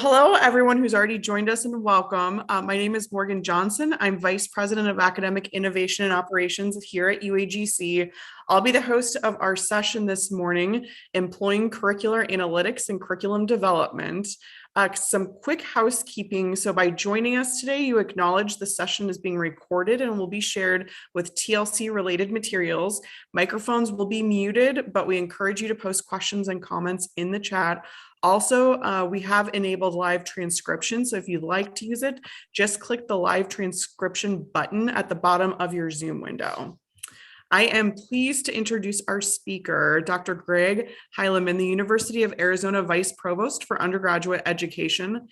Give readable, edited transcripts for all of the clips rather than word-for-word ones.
Hello, everyone who's already joined us, and welcome. My name is Morgan Johnson. I'm Vice President of Academic Innovation and Operations here at UAGC. I'll be the host of our session this morning, Employing Curricular Analytics and Curriculum Development. Some quick housekeeping. So by joining us today, you acknowledge the session is being recorded and will be shared with TLC related materials. Microphones will be muted, but we encourage you to post questions and comments in the chat. Also, we have enabled live transcription. So if you'd like to use it, just click the live transcription button at the bottom of your Zoom window. I am pleased to introduce our speaker, Dr. Greg Heilemann, the University of Arizona Vice Provost for Undergraduate Education.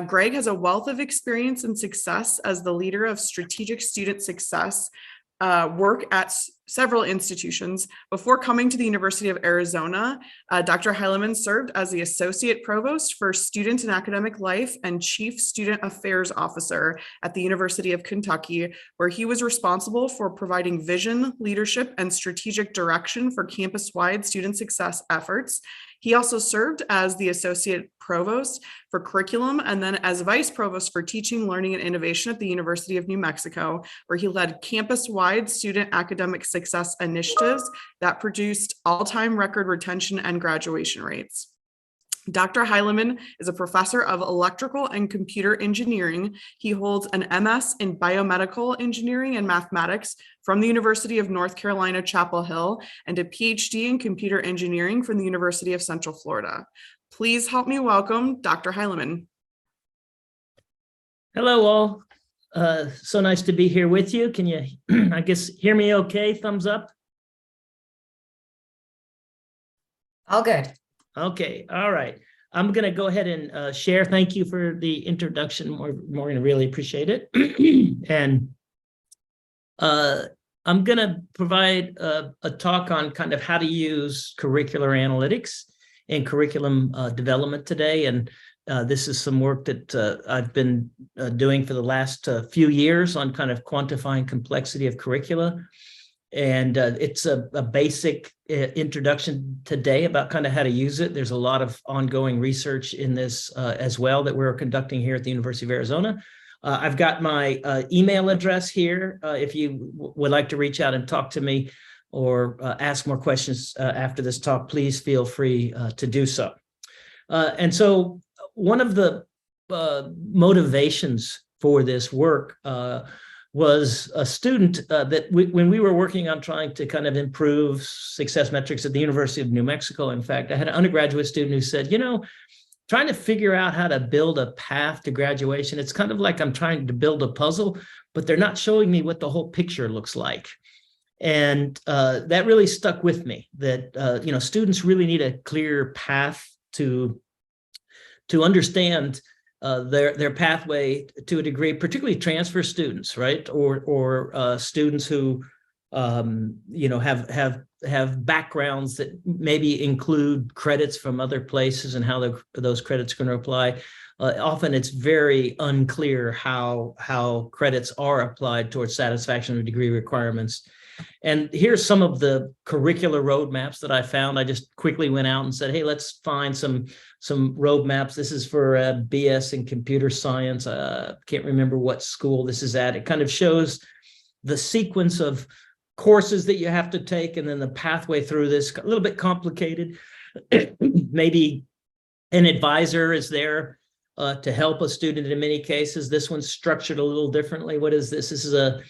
Greg has a wealth of experience and success as the leader of strategic student success work at several institutions. Before coming to the University of Arizona, Dr. Heilemann served as the Associate Provost for Student and Academic Life and Chief Student Affairs Officer at the University of Kentucky, where he was responsible for providing vision, leadership, and strategic direction for campus-wide student success efforts. He also served as the Associate Provost for Curriculum and then as Vice Provost for Teaching, Learning, and Innovation at the University of New Mexico, where he led campus-wide student academic success initiatives that produced all-time record retention and graduation rates. Dr. Heilemann is a professor of electrical and computer engineering. He holds an MS in biomedical engineering and mathematics from the University of North Carolina, Chapel Hill, and a PhD in computer engineering from the University of Central Florida. Please help me welcome Dr. Heilemann. Hello, all. So nice to be here with you. Can you, I guess, hear me okay? Thumbs up? All good. Okay, all right. I'm going to go ahead and share. Thank you for the introduction, Morgan. I really appreciate it. And I'm going to provide a talk on kind of how to use curricular analytics and curriculum development today. And this is some work that I've been doing for the last few years on kind of quantifying complexity of curricula. And it's a basic introduction today about kind of how to use it. There's a lot of ongoing research in this as well that we're conducting here at the University of Arizona. I've got my email address here. If you would like to reach out and talk to me or ask more questions after this talk, please feel free to do so. And so one of the motivations for this work was a student that when we were working on trying to kind of improve success metrics at the University of New Mexico. In fact, I had an undergraduate student who said, you know, trying to figure out how to build a path to graduation, it's kind of like I'm trying to build a puzzle, but they're not showing me what the whole picture looks like. And that really stuck with me, that you know, students really need a clear path to understand their pathway to a degree, particularly transfer students, right? Or students who you know, have backgrounds that maybe include credits from other places and how those credits are going to apply. Often it's very unclear how credits are applied towards satisfaction of degree requirements. And here's some of the curricular roadmaps that I found. I just quickly went out and said, hey, let's find some roadmaps. This is for BS in computer science. Can't remember what school this is at. It kind of shows the sequence of courses that you have to take and then the pathway through this. A little bit complicated. Maybe an advisor is there to help a student in many cases. This one's structured a little differently. What is this? This is a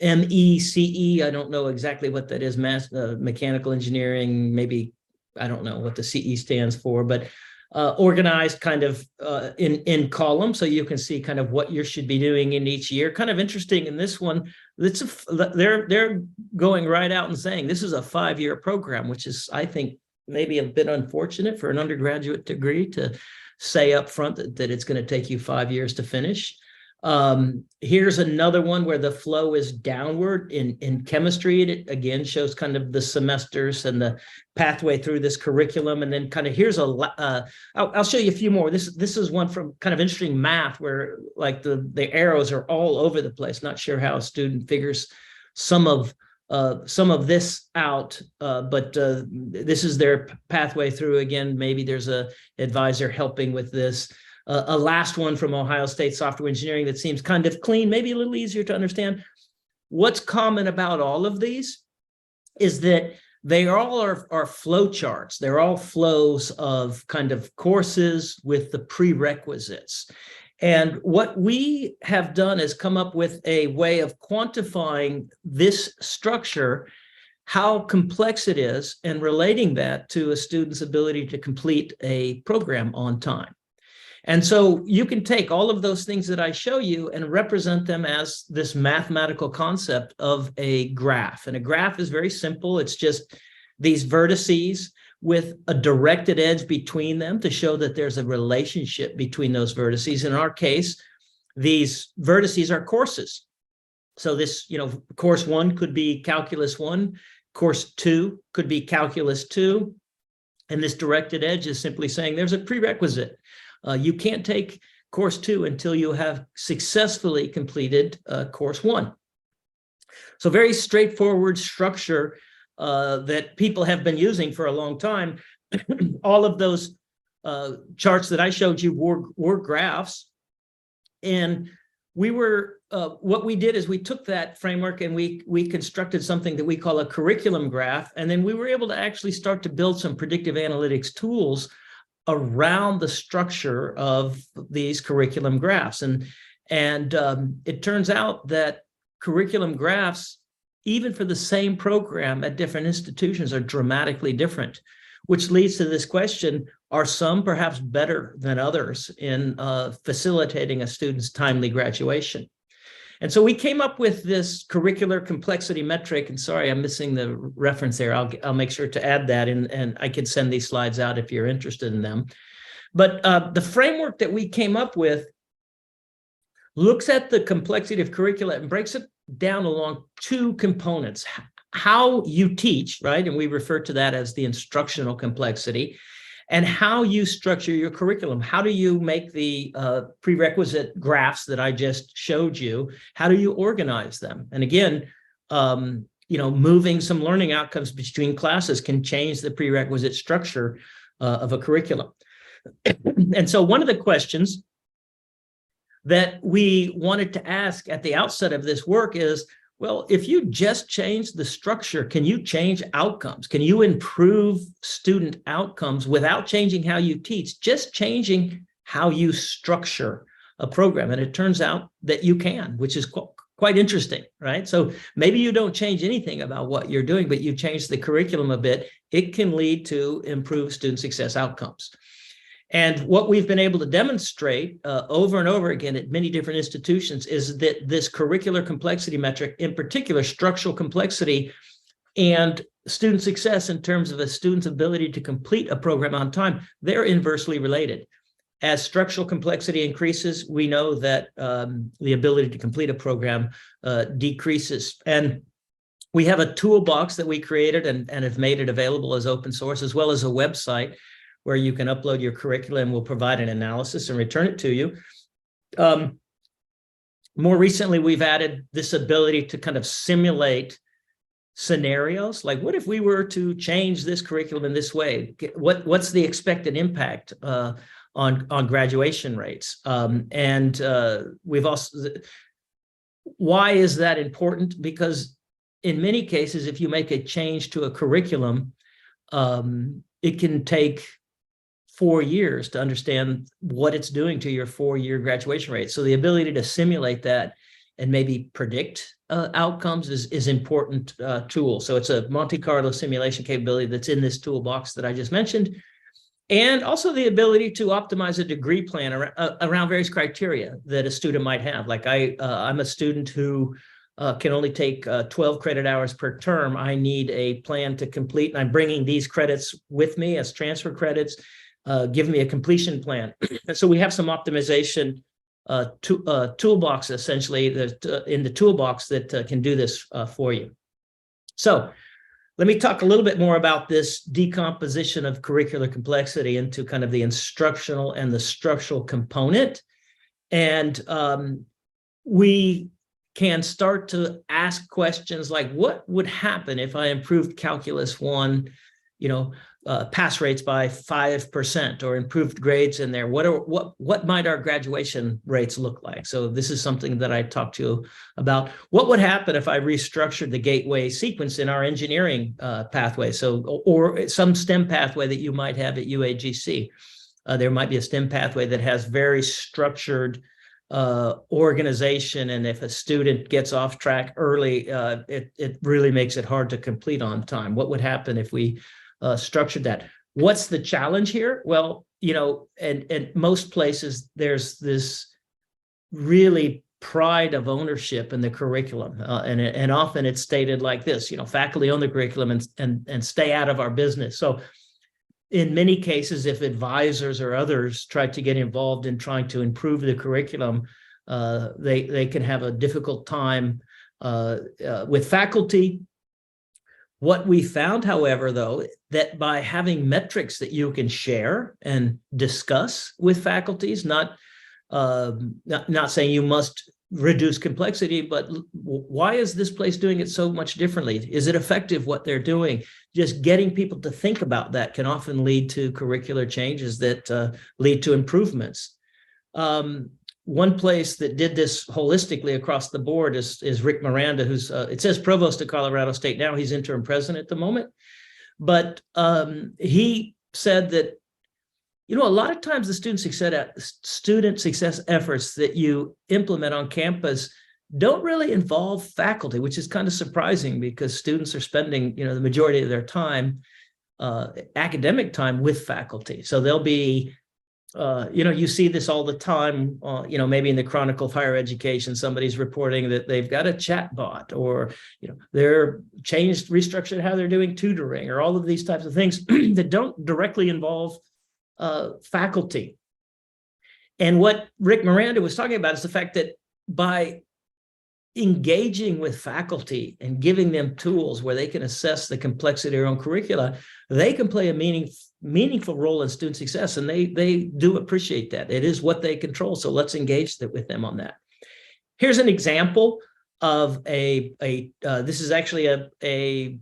MECE. I don't know exactly what that is. Mechanical engineering, maybe. I don't know what the CE stands for, but organized kind of in columns, so you can see kind of what you should be doing in each year. Kind of interesting in this one, they're going right out and saying this is a 5-year program, which is, I think, maybe a bit unfortunate for an undergraduate degree to say up front that it's going to take you 5 years to finish. Here's another one where the flow is downward in chemistry. It again shows kind of the semesters and the pathway through this curriculum. And then kind of here's I'll show you a few more. This is one from kind of interesting math where like the arrows are all over the place. Not sure how a student figures some of some of this out, but this is their pathway through. Again, maybe there's a advisor helping with this. A last one from Ohio State Software Engineering that seems kind of clean, maybe a little easier to understand. What's common about all of these is that they all are flow charts. They're all flows of kind of courses with the prerequisites. And what we have done is come up with a way of quantifying this structure, how complex it is, and relating that to a student's ability to complete a program on time. And so you can take all of those things that I show you and represent them as this mathematical concept of a graph. And a graph is very simple. It's just these vertices with a directed edge between them to show that there's a relationship between those vertices. In our case, these vertices are courses. So this, course 1 could be Calculus 1, course 2 could be Calculus 2. And this directed edge is simply saying there's a prerequisite. You can't take course 2 until you have successfully completed course 1. So very straightforward structure that people have been using for a long time. All of those charts that I showed you were graphs. And we were, what we did is we took that framework and we constructed something that we call a curriculum graph. And then we were able to actually start to build some predictive analytics tools around the structure of these curriculum graphs. And it turns out that curriculum graphs, even for the same program at different institutions, are dramatically different, which leads to this question: are some perhaps better than others in facilitating a student's timely graduation? And so we came up with this curricular complexity metric. And sorry, I'm missing the reference there. I'll make sure to add that, and I can send these slides out if you're interested in them. But the framework that we came up with looks at the complexity of curricula and breaks it down along 2 components: how you teach, right? And we refer to that as the instructional complexity, and how you structure your curriculum. How do you make the prerequisite graphs that I just showed you? How do you organize them? And again, moving some learning outcomes between classes can change the prerequisite structure of a curriculum. And so one of the questions that we wanted to ask at the outset of this work is, well, if you just change the structure, can you change outcomes? Can you improve student outcomes without changing how you teach, just changing how you structure a program? And it turns out that you can, which is quite interesting, right? So maybe you don't change anything about what you're doing, but you change the curriculum a bit. It can lead to improved student success outcomes. And what we've been able to demonstrate over and over again at many different institutions is that this curricular complexity metric, in particular structural complexity and student success in terms of a student's ability to complete a program on time, they're inversely related. As structural complexity increases, we know that the ability to complete a program decreases. And we have a toolbox that we created and have made it available as open source, as well as a website where you can upload your curriculum. We'll provide an analysis and return it to you. More recently, we've added this ability to kind of simulate scenarios. Like, what if we were to change this curriculum in this way? What's the expected impact on graduation rates? We've also, why is that important? Because in many cases, if you make a change to a curriculum, it can take 4 years to understand what it's doing to your 4-year graduation rate. So the ability to simulate that and maybe predict outcomes is important tool. So it's a Monte Carlo simulation capability that's in this toolbox that I just mentioned. And also the ability to optimize a degree plan around various criteria that a student might have. Like I'm a student who can only take 12 credit hours per term. I need a plan to complete, and I'm bringing these credits with me as transfer credits. Give me a completion plan. And so we have some optimization toolbox essentially in the toolbox that can do this for you. So let me talk a little bit more about this decomposition of curricular complexity into kind of the instructional and the structural component. And we can start to ask questions like, what would happen if I improved Calculus 1, pass rates by 5%, or improved grades in there? What might our graduation rates look like? So this is something that I talked to you about. What would happen if I restructured the gateway sequence in our engineering pathway? So, or some STEM pathway that you might have at UAGC. There might be a STEM pathway that has very structured organization, and if a student gets off track early, it really makes it hard to complete on time. What would happen if we structured that? What's the challenge here? Well, and most places there's this really pride of ownership in the curriculum, and often it's stated like this: faculty own the curriculum and stay out of our business. So in many cases, if advisors or others try to get involved in trying to improve the curriculum, they can have a difficult time with faculty. What we found, however, though, that by having metrics that you can share and discuss with faculties, not saying you must reduce complexity, but why is this place doing it so much differently? Is it effective what they're doing? Just getting people to think about that can often lead to curricular changes that lead to improvements. One place that did this holistically across the board is Rick Miranda, who's, it says provost of Colorado State now, he's interim president at the moment. But he said that, a lot of times the student success efforts that you implement on campus don't really involve faculty, which is kind of surprising because students are spending, the majority of their time, academic time, with faculty. So they'll be, you see this all the time, maybe in the Chronicle of Higher Education, somebody's reporting that they've got a chat bot, or, they're restructured how they're doing tutoring, or all of these types of things that don't directly involve faculty. And what Rick Miranda was talking about is the fact that by engaging with faculty and giving them tools where they can assess the complexity of their own curricula, they can play a meaningful role in student success, and they do appreciate that. It is what they control, so let's engage with them on that. Here's an example of this is actually a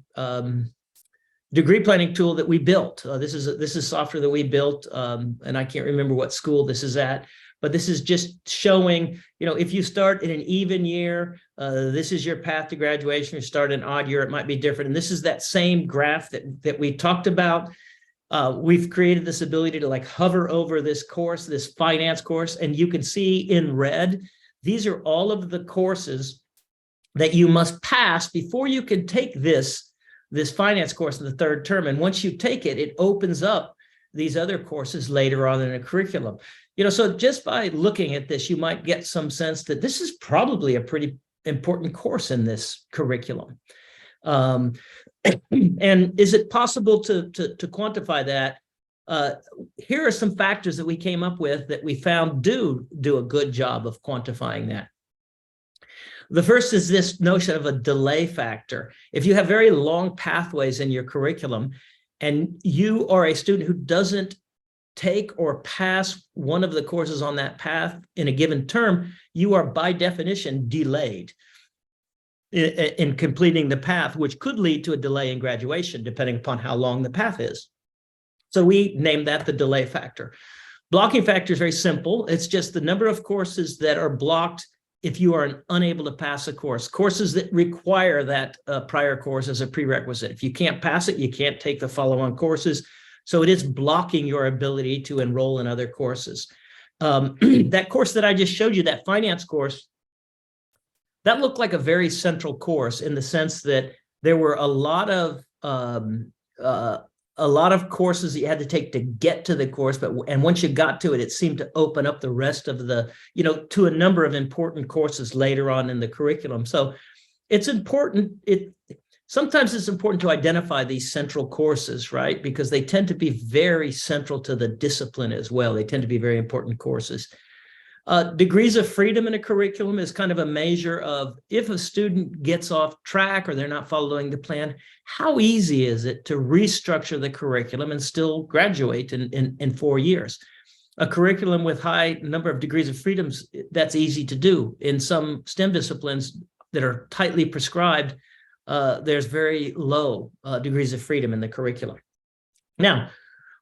degree planning tool that we built. This is software that we built, and I can't remember what school this is at, but this is just showing, if you start in an even year, this is your path to graduation. You start an odd year, it might be different. And this is that same graph that we talked about. We've created this ability to hover over this course, this finance course, and you can see in red, these are all of the courses that you must pass before you can take this finance course in the third term. And once you take it, it opens up these other courses later on in a curriculum. So just by looking at this, you might get some sense that this is probably a pretty important course in this curriculum. And is it possible to quantify that? Here are some factors that we came up with that we found do a good job of quantifying that. The first is this notion of a delay factor. If you have very long pathways in your curriculum and you are a student who doesn't take or pass one of the courses on that path in a given term, you are by definition delayed in completing the path, which could lead to a delay in graduation, depending upon how long the path is. So we named that the delay factor. Blocking factor is very simple. It's just the number of courses that are blocked if you are unable to pass a course. Courses that require that prior course as a prerequisite. If you can't pass it, you can't take the follow-on courses. So it is blocking your ability to enroll in other courses. That course that I just showed you, that finance course, that looked like a very central course in the sense that there were a lot of courses that you had to take to get to the course, and once you got to it, it seemed to open up the rest of the, to a number of important courses later on in the curriculum. So it's important. Sometimes it's important to identify these central courses, right? Because they tend to be very central to the discipline as well. They tend to be very important courses. Degrees of freedom in a curriculum is kind of a measure of if a student gets off track or they're not following the plan, how easy is it to restructure the curriculum and still graduate in 4 years? a curriculum with high number of degrees of freedoms, that's easy to do. In some STEM disciplines that are tightly prescribed, there's very low degrees of freedom in the curriculum. Now,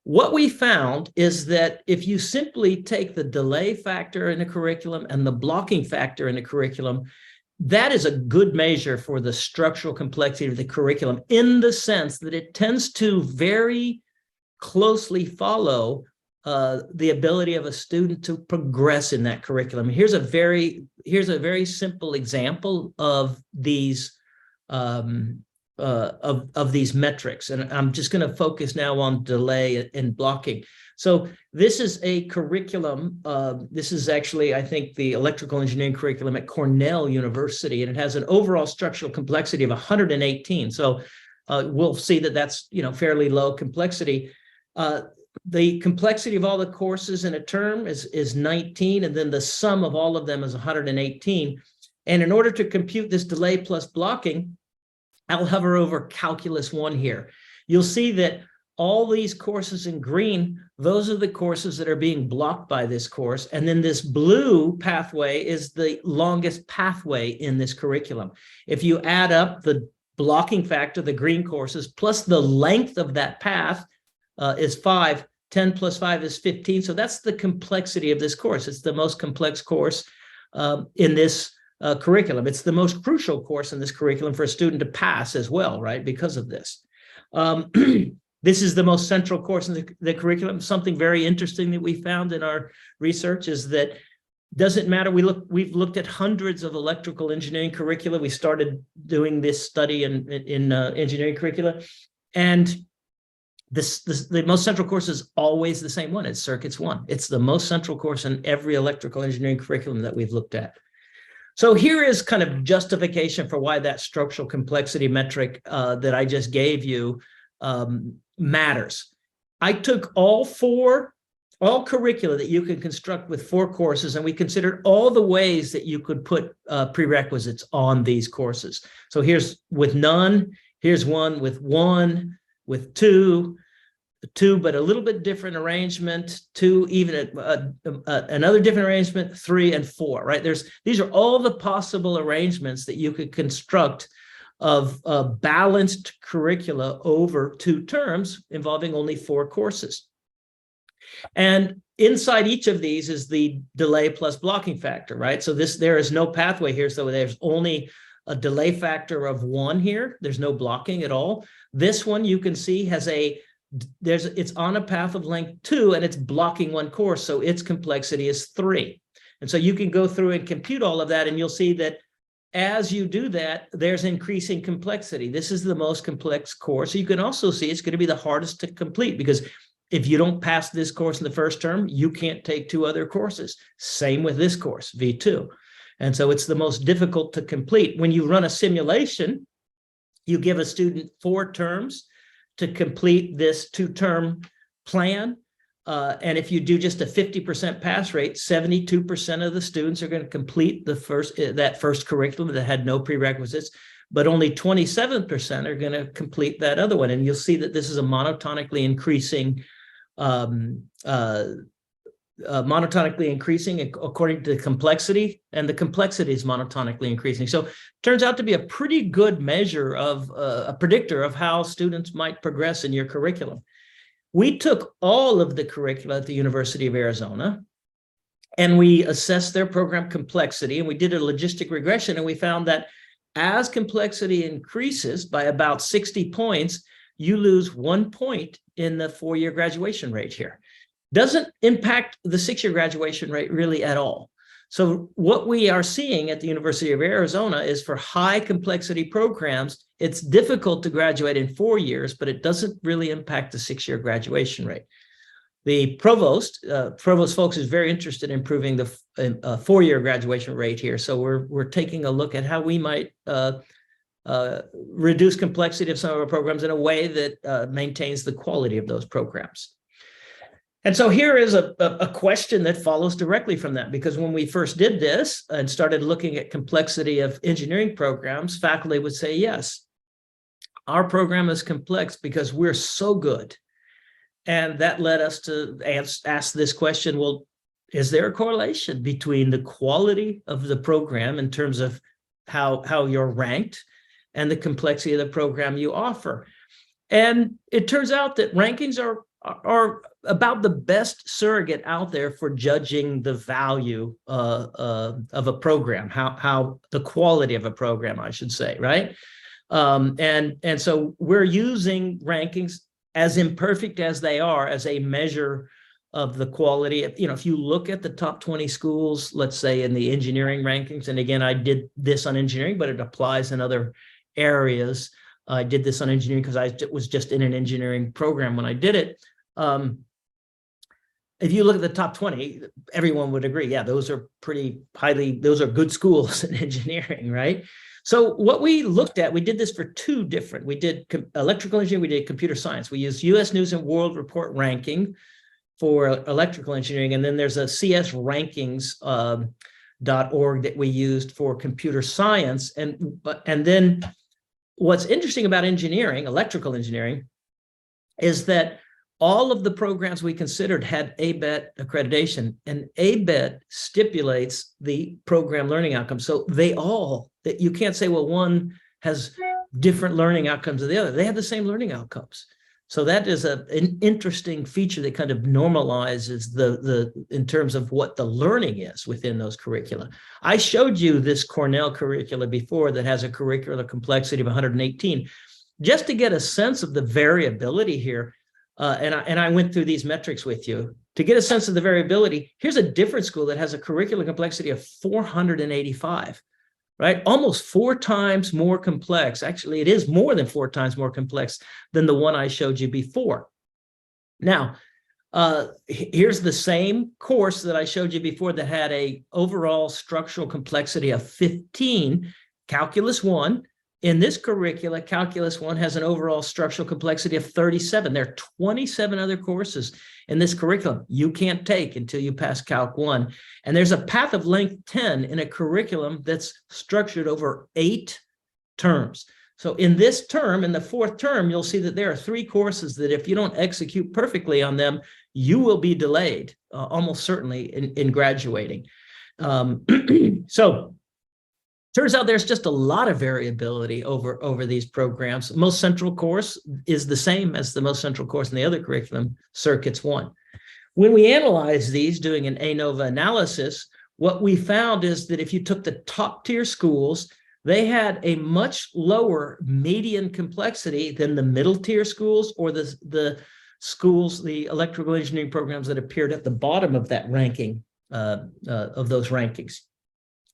what we found is that if you simply take the delay factor in a curriculum and the blocking factor in a curriculum, that is a good measure for the structural complexity of the curriculum, in the sense that it tends to very closely follow the ability of a student to progress in that curriculum. Here's a very simple example of these these metrics, and I'm just going to focus now on delay and blocking. So this is a curriculum. This is actually, I think, the electrical engineering curriculum at Cornell University, and it has an overall structural complexity of 118. So we'll see that that's fairly low complexity. The complexity of all the courses in a term is 19, and then the sum of all of them is 118. And in order to compute this delay plus blocking, I'll hover over calculus 1 here. You'll see that all these courses in green, those are the courses that are being blocked by this course. And then this blue pathway is the longest pathway in this curriculum. If you add up the blocking factor, the green courses, plus the length of that path is 5. 10 plus 5 is 15. So that's the complexity of this course. It's the most complex course in this curriculum. It's the most crucial course in this curriculum for a student to pass as well, right? Because of this. This is the most central course in the curriculum. Something very interesting that we found in our research is that doesn't matter. We've looked at hundreds of electrical engineering curricula. We started doing this study in engineering curricula, and the most central course is always the same one. It's Circuits 1. It's the most central course in every electrical engineering curriculum that we've looked at. So here is kind of justification for why that structural complexity metric that I just gave you matters. I took all curricula that you can construct with 4 courses, and we considered all the ways that you could put prerequisites on these courses. So here's with none, here's one with 1, with 2, but a little bit different arrangement, 2, even another different arrangement, 3 and 4, right? These are all the possible arrangements that you could construct of balanced curricula over 2 terms involving only 4 courses. And inside each of these is the delay plus blocking factor, right? So there is no pathway here. So there's only a delay factor of 1 here. There's no blocking at all. This one you can see has it's on a path of length 2, and it's blocking 1 course. So its complexity is 3. And so you can go through and compute all of that, and you'll see that as you do that, there's increasing complexity. This is the most complex course. You can also see it's going to be the hardest to complete, because if you don't pass this course in the first term, you can't take 2 other courses. Same with this course, V2. And so it's the most difficult to complete. When you run a simulation, you give a student 4 terms to complete this 2-term plan. And if you do just a 50% pass rate, 72% of the students are going to complete that first curriculum that had no prerequisites, but only 27% are going to complete that other one. And you'll see that this is a monotonically increasing according to the complexity, and the complexity is monotonically increasing. So it turns out to be a pretty good measure of a predictor of how students might progress in your curriculum. We took all of the curricula at the University of Arizona, and we assessed their program complexity, and we did a logistic regression, and we found that as complexity increases by about 60 points, you lose 1 point in the 4-year graduation rate here. Doesn't impact the 6-year graduation rate really at all. So what we are seeing at the University of Arizona is for high complexity programs, it's difficult to graduate in 4 years, but it doesn't really impact the 6-year graduation rate. The provost folks is very interested in improving the 4-year graduation rate here. So we're taking a look at how we might reduce complexity of some of our programs in a way that maintains the quality of those programs. And so here is a question that follows directly from that, because when we first did this and started looking at complexity of engineering programs, faculty would say, yes, our program is complex because we're so good And that led us to ask this question, well, is there a correlation between the quality of the program in terms of how you're ranked and the complexity of the program you offer? And it turns out that rankings are about the best surrogate out there for judging the value of a program, how the quality of a program, I should say, right? And so we're using rankings, as imperfect as they are, as a measure of the quality. If you look at the top 20 schools, let's say in the engineering rankings, and again, I did this on engineering, but it applies in other areas. I did this on engineering because I was just in an engineering program when I did it. If you look at the top 20, everyone would agree, yeah, those are those are good schools in engineering, right? So what we looked at, we did this for two different, we did electrical engineering, we did computer science. We used US News and World Report ranking for electrical engineering, and then there's a CS rankings .org that we used for computer science. And then what's interesting about engineering, electrical engineering, is that all of the programs we considered had ABET accreditation, and ABET stipulates the program learning outcomes. So that you can't say, well, one has different learning outcomes than the other. They have the same learning outcomes. So that is an interesting feature that kind of normalizes the in terms of what the learning is within those curricula. I showed you this Cornell curricula before that has a curricular complexity of 118, just to get a sense of the variability here. And I went through these metrics with you to get a sense of the variability. Here's a different school that has a curricular complexity of 485. Right? Almost 4 times more complex. Actually, it is more than 4 times more complex than the one I showed you before. Now, here's the same course that I showed you before that had a overall structural complexity of 15, Calculus 1. In this curricula, Calculus 1 has an overall structural complexity of 37. There are 27 other courses in this curriculum you can't take until you pass Calc 1. And there's a path of length 10 in a curriculum that's structured over 8 terms. So in this term, in the 4th term, you'll see that there are 3 courses that if you don't execute perfectly on them, you will be delayed, almost certainly in graduating. So turns out there's just a lot of variability over these programs. Most central course is the same as the most central course in the other curriculum, Circuits 1. When we analyze these, doing an ANOVA analysis, what we found is that if you took the top tier schools, they had a much lower median complexity than the middle tier schools or the schools, the electrical engineering programs that appeared at the bottom of that ranking, of those rankings.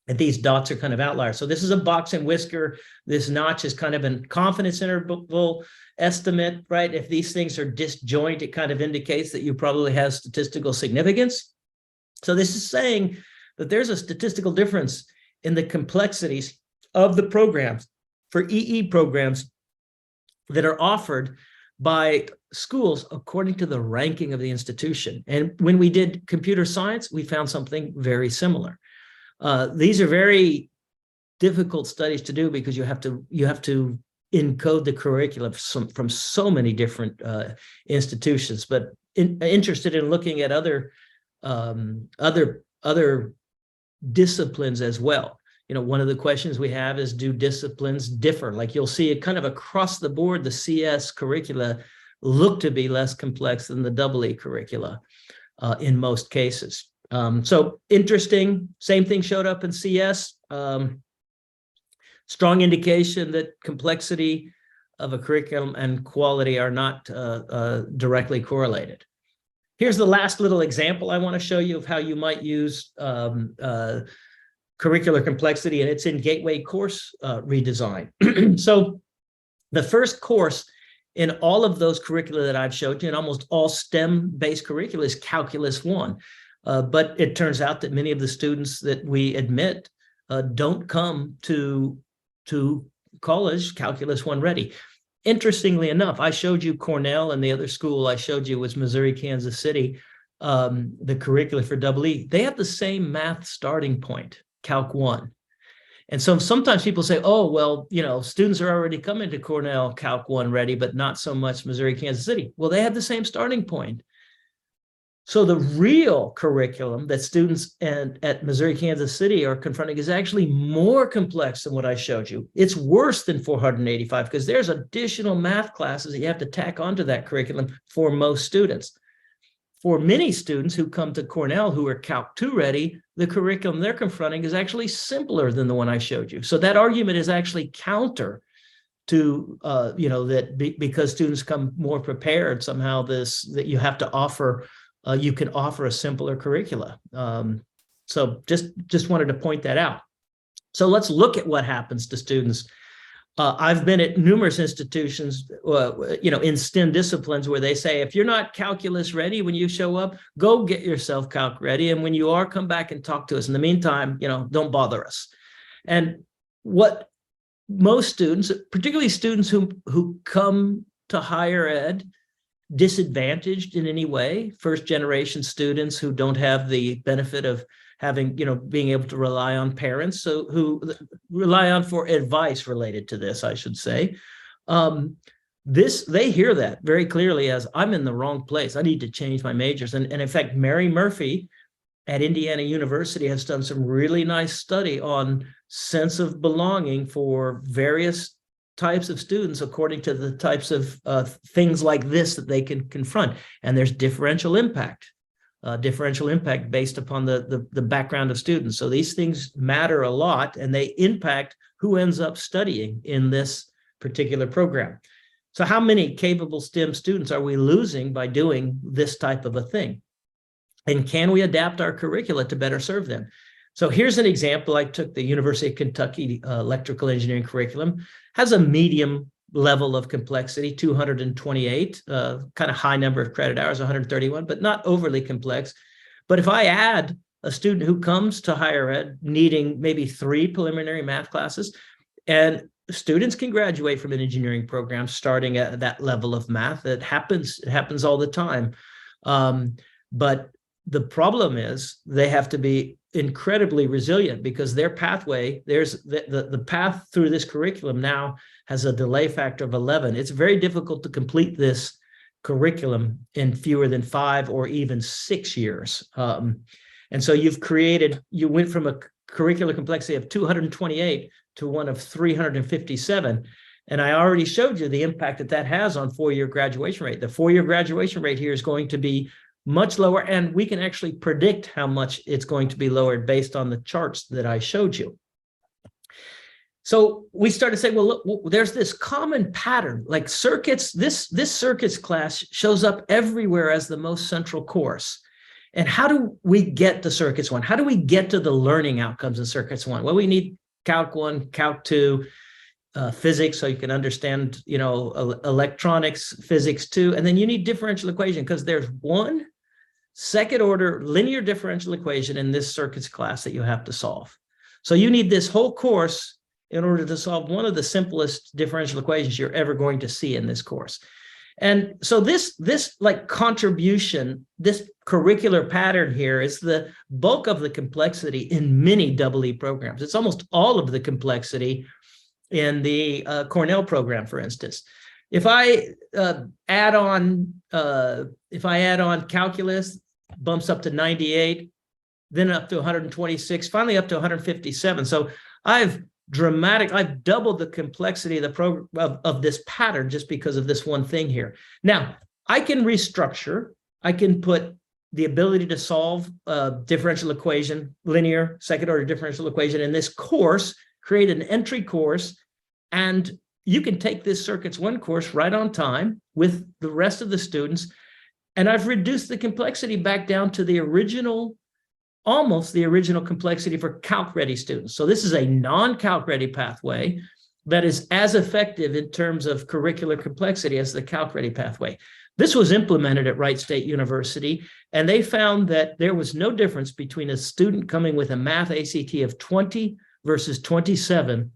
And these dots are kind of outliers. So this is a box and whisker. This notch is kind of a confidence interval estimate, right? If these things are disjoint, it kind of indicates that you probably have statistical significance. So this is saying that there's a statistical difference in the complexities of the programs for EE programs that are offered by schools according to the ranking of the institution. And when we did computer science, we found something very similar. These are very difficult studies to do because you have to encode the curriculum from so many different institutions. But interested in looking at other disciplines as well. One of the questions we have is, do disciplines differ? Like you'll see it kind of across the board, the CS curricula look to be less complex than the EE curricula in most cases. So interesting, same thing showed up in CS. Strong indication that complexity of a curriculum and quality are not directly correlated. Here's the last little example I want to show you of how you might use curricular complexity, and it's in Gateway course redesign. So the first course in all of those curricula that I've showed you, and almost all STEM-based curricula, is Calculus 1. But it turns out that many of the students that we admit don't come to college Calculus 1 ready. Interestingly enough, I showed you Cornell, and the other school I showed you was Missouri, Kansas City, the curricula for EE. They have the same math starting point, Calc 1. And so sometimes people say, oh, well, students are already coming to Cornell Calc 1 ready, but not so much Missouri, Kansas City. Well, they have the same starting point. So the real curriculum that students at Missouri, Kansas City are confronting is actually more complex than what I showed you. It's worse than 485 because there's additional math classes that you have to tack onto that curriculum for most students. For many students who come to Cornell who are Calc 2 ready, the curriculum they're confronting is actually simpler than the one I showed you. So that argument is actually counter to, because students come more prepared, somehow that you have to offer, you can offer a simpler curricula. So just wanted to point that out. So let's look at what happens to students. I've been at numerous institutions, in STEM disciplines where they say, if you're not calculus ready when you show up, go get yourself calc ready. And when you are, come back and talk to us. In the meantime, don't bother us. And what most students, particularly students who come to higher ed disadvantaged in any way, first generation students who don't have the benefit of having, being able to rely on parents, so who rely on for advice related to this, I should say. They hear that very clearly as, I'm in the wrong place. I need to change my majors. And in fact, Mary Murphy at Indiana University has done some really nice study on sense of belonging for various types of students according to the types of things like this that they can confront. And there's differential impact based upon the background of students. So these things matter a lot, and they impact who ends up studying in this particular program. So how many capable STEM students are we losing by doing this type of a thing? And can we adapt our curricula to better serve them? So here's an example. I took the University of Kentucky electrical engineering curriculum, has a medium level of complexity, 228, kind of high number of credit hours, 131, but not overly complex. But if I add a student who comes to higher ed needing maybe 3 preliminary math classes, and students can graduate from an engineering program starting at that level of math. It happens all the time. But the problem is they have to be incredibly resilient because their pathway, there's the path through this curriculum now has a delay factor of 11. It's very difficult to complete this curriculum in fewer than 5 or even 6 years. And so you went from a curricular complexity of 228 to one of 357. And I already showed you the impact that has on 4-year graduation rate. The 4-year graduation rate here is going to be much lower, and we can actually predict how much it's going to be lowered based on the charts that I showed you. So we started to say, well, look, there's this common pattern, like circuits. This circuits class shows up everywhere as the most central course. And how do we get to Circuits 1? How do we get to the learning outcomes in Circuits 1? Well, we need Calc 1, Calc 2, physics, so you can understand, electronics, physics 2, and then you need differential equation because there's one second order linear differential equation in this circuits class that you have to solve. So you need this whole course in order to solve one of the simplest differential equations you're ever going to see in this course. And so this like contribution, this curricular pattern here is the bulk of the complexity in many EE programs. It's almost all of the complexity in the Cornell program, for instance. If I add on calculus, bumps up to 98, then up to 126, finally up to 157. So I've doubled the complexity of this pattern just because of this one thing here. Now, I can restructure. I can put the ability to solve a differential equation, linear second order differential equation in this course, create an entry course, and you can take this Circuits 1 course right on time with the rest of the students. And I've reduced the complexity back down to almost the original complexity for Calc-ready students. So this is a non-Calc-ready pathway that is as effective in terms of curricular complexity as the Calc-ready pathway. This was implemented at Wright State University, and they found that there was no difference between a student coming with a math ACT of 20 versus 27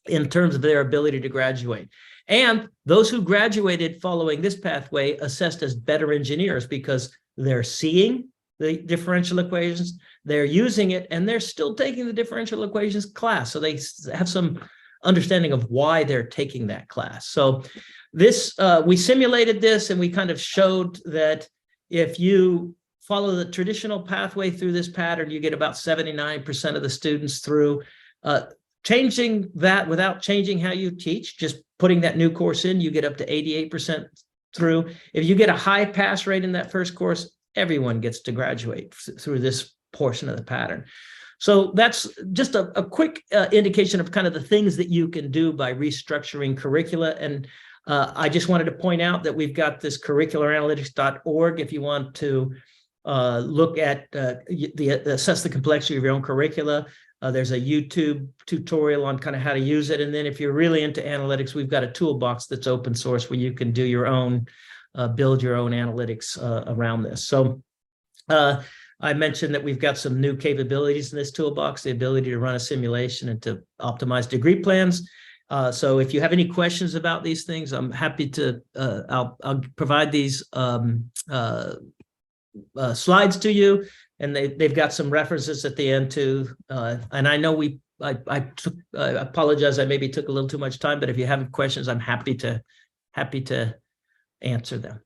in terms of their ability to graduate. And those who graduated following this pathway assessed as better engineers because they're seeing the differential equations, they're using it, and they're still taking the differential equations class. So they have some understanding of why they're taking that class. So this, we simulated this, and we kind of showed that if you follow the traditional pathway through this pattern, you get about 79% of the students through. Changing that without changing how you teach, just putting that new course in, you get up to 88% through. If you get a high pass rate in that first course, everyone gets to graduate through this portion of the pattern. So that's just a quick indication of kind of the things that you can do by restructuring curricula. And I just wanted to point out that we've got this curricularanalytics.org if you want to look at assess the complexity of your own curricula. There's a YouTube tutorial on kind of how to use it. And then if you're really into analytics, we've got a toolbox that's open source where you can do your own, build your own analytics around this. So I mentioned that we've got some new capabilities in this toolbox, the ability to run a simulation and to optimize degree plans. So if you have any questions about these things, I'm happy to, I'll provide these slides to you. And they've got some references at the end too. And I know I apologize, I maybe took a little too much time, but if you have questions, I'm happy to answer them.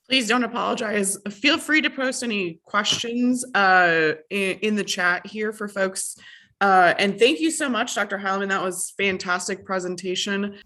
Please don't apologize. Feel free to post any questions in the chat here for folks. And thank you so much, Dr. Heilman. That was fantastic presentation.